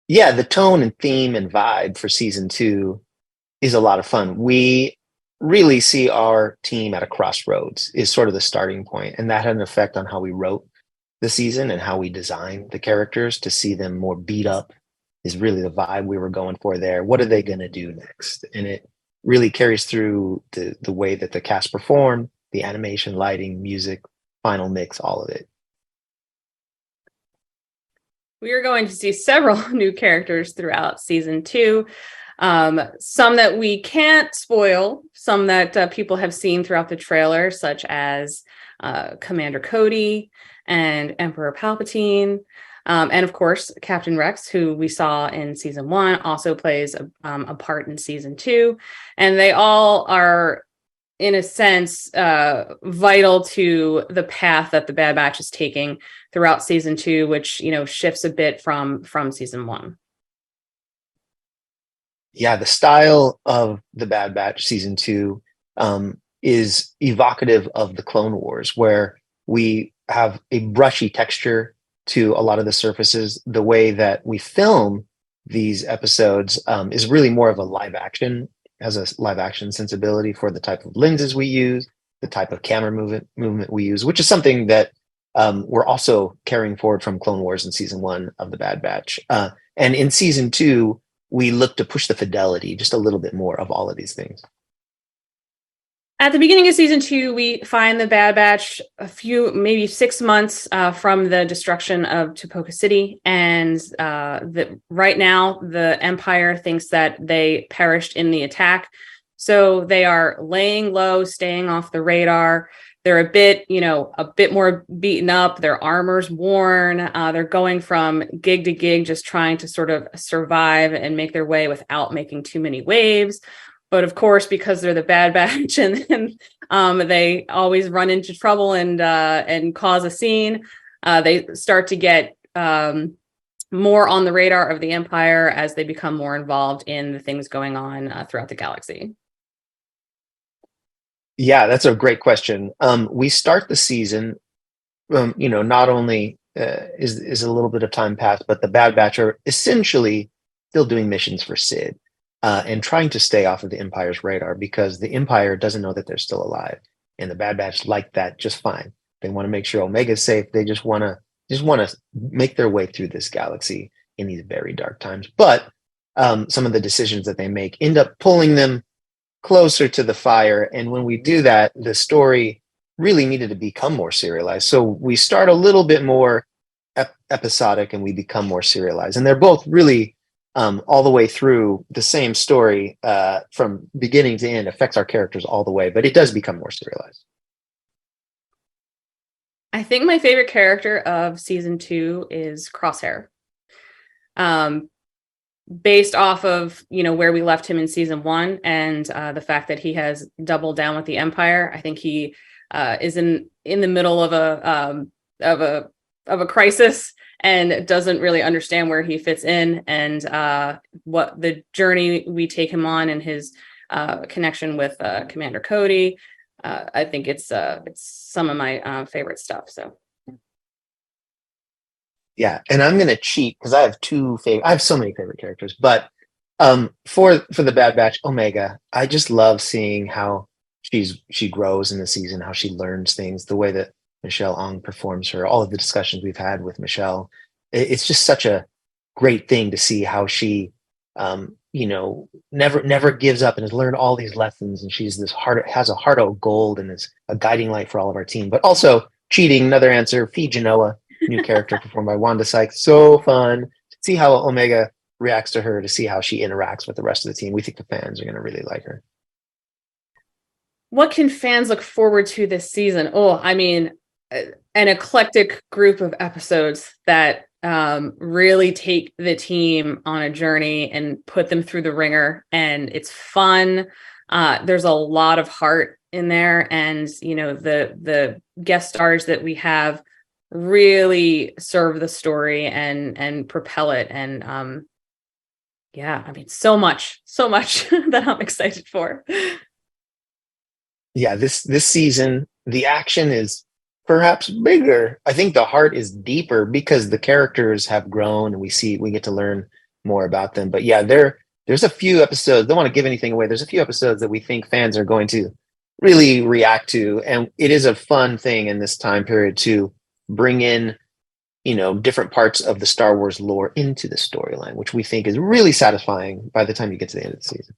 Yeah, the tone and theme and vibe for season two is a lot of fun. We really see our team at a crossroads is sort of the starting point, and that had an effect on how we wrote the season and how we designed the characters to see them more beat up is really the vibe we were going for there. What are they going to do next? And it really carries through the way that the cast performed, the animation, lighting, music, final mix, all of it. We are going to see several new characters throughout season two. Some that we can't spoil, some that people have seen throughout the trailer, such as Commander Cody and Emperor Palpatine. And of course, Captain Rex, who we saw in season one, also plays a part in season two. And they all are, in a sense, vital to the path that the Bad Batch is taking throughout season two, which, shifts a bit from season one. Yeah, the style of the Bad Batch season two is evocative of the Clone Wars, where we have a brushy texture to a lot of the surfaces. The way that we film these episodes is really more of a live action, has a live action sensibility for the type of lenses we use, the type of camera movement we use, which is something that we're also carrying forward from Clone Wars in season one of the Bad Batch. And in season two, we look to push the fidelity just a little bit more of all of these things. At the beginning of season two, we find the Bad Batch maybe 6 months from the destruction of Topoka City. And right now, the Empire thinks that they perished in the attack. So they are laying low, staying off the radar. They're a bit more beaten up. Their armor's worn. They're going from gig to gig, just trying to sort of survive and make their way without making too many waves. But of course, because they're the Bad Batch and they always run into trouble and cause a scene, they start to get more on the radar of the Empire as they become more involved in the things going on throughout the galaxy. Yeah, that's a great question. We start the season, not only is a little bit of time passed, but the Bad Batch are essentially still doing missions for Sid and trying to stay off of the Empire's radar because the Empire doesn't know that they're still alive, and the Bad Batch like that just fine. They want to make sure Omega's safe. They just want to make their way through this galaxy in these very dark times. But some of the decisions that they make end up pulling them closer to the fire. And when we do that, the story really needed to become more serialized. So we start a little bit more episodic and we become more serialized. And they're both really all the way through the same story from beginning to end, affects our characters all the way, but it does become more serialized. I think my favorite character of season two is Crosshair. Based off of where we left him in season one and the fact that he has doubled down with the Empire, I think he is in the middle of a crisis and doesn't really understand where he fits in and what the journey we take him on and his connection with Commander Cody. I think it's some of my favorite stuff. So. Yeah, and I'm going to cheat because I have I have so many favorite characters, but for the Bad Batch, Omega, I just love seeing how she grows in the season, how she learns things, the way that Michelle Ong performs her, all of the discussions we've had with Michelle. It's just such a great thing to see how she, never gives up and has learned all these lessons, and has a heart of gold and is a guiding light for all of our team. But also cheating, another answer, Fee Genoa. New character performed by Wanda Sykes. So fun to see how Omega reacts to her, to see how she interacts with the rest of the team. We think the fans are going to really like her. What can fans look forward to this season? An eclectic group of episodes that really take the team on a journey and put them through the ringer. And it's fun. There's a lot of heart in there. And, the guest stars that we have really serve the story and propel it. And so much that I'm excited for. Yeah, this season, the action is perhaps bigger. I think the heart is deeper because the characters have grown and we get to learn more about them. But yeah, there's a few episodes. Don't want to give anything away. There's a few episodes that we think fans are going to really react to, and it is a fun thing in this time period to bring in, different parts of the Star Wars lore into the storyline, which we think is really satisfying by the time you get to the end of the season.